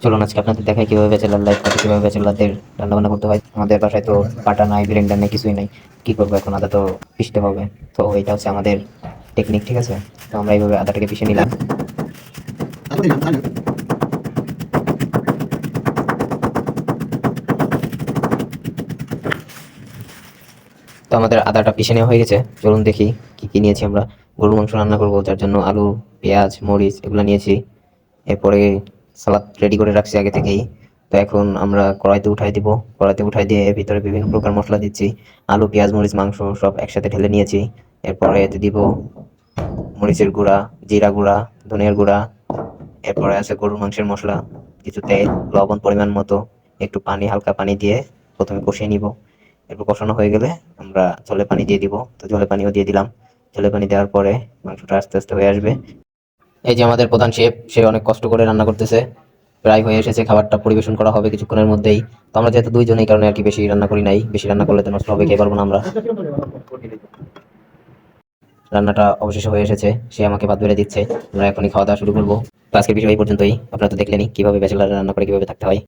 চলুন আজকে আপনাদের দেখাই কিভাবে ব্যাচেলার লাইফ কাটে, কিভাবে ব্যাচেলারদের রান্না বান্না করতে হয়। আমাদের বাসায় তো পাটা নাই, ব্লেন্ডার নেই, কিছুই নাই। কি করবো এখন? আদা তো পিষতে হবে। তো এটা হচ্ছে আমাদের টেকনিক, ঠিক আছে? তো আমরা এইভাবে আদাটাকে পিষে নিলাম। তো আমাদের আদাটা পিষে নেওয়া হয়ে গেছে। চলুন দেখি কি কি নিয়েছি আমরা। গরুর মাংস রান্না করবো, যার জন্য আলু, পেঁয়াজ, মরিচ এগুলো নিয়েছি। এরপরে সালাদ রেডি করে রাখছি আগে থেকেই। তো এখন আমরা কড়াইতে উঠাই দিব। কড়াইতে উঠাই দিয়ে এর ভিতরে বিভিন্ন প্রকার মশলা দিচ্ছি। আলু, পেঁয়াজ, মরিচ, মাংস সব একসাথে ঢেলে নিয়েছি। এরপরে এতে দিব মরিচের গুঁড়া, জিরা গুঁড়া, ধনিয়ার গুঁড়া। এরপরে আছে গরুর মাংসের মশলা, কিছু তেল, লবণ পরিমাণ মতো, একটু পানি, হালকা পানি দিয়ে প্রথমে কষিয়ে নিব। এরপর কষানো হয়ে গেলে আমরা জলে পানি দিয়ে দিব। তো জলে পানিও দিয়ে দিলাম। জলে পানি দেওয়ার পরে মাংসটা আস্তে আস্তে হয়ে আসবে। এই যে আমাদের প্রধান শেফ, সে অনেক কষ্ট করে রান্না করতেছে। প্রায় হয়ে এসেছে, খাবারটা পরিবেশন করা হবে কিছুক্ষণের মধ্যেই। তো আমরা যেহেতু দুইজন, এই কারণে আর কি বেশি রান্না করি নাই। বেশি রান্না করলে তো নষ্ট হবে, খেয়ে পারবো না আমরা। রান্নাটা অবশেষে হয়ে এসেছে, সে আমাকে ভাত বেড়ে দিচ্ছে। আমরা এখনই খাওয়া দাওয়া শুরু করবো। তো আজকের বিষয় এই পর্যন্তই। আপনারা তো দেখলেনই কিভাবে ব্যাচেলাররা রান্না করে, কিভাবে থাকতে হয়।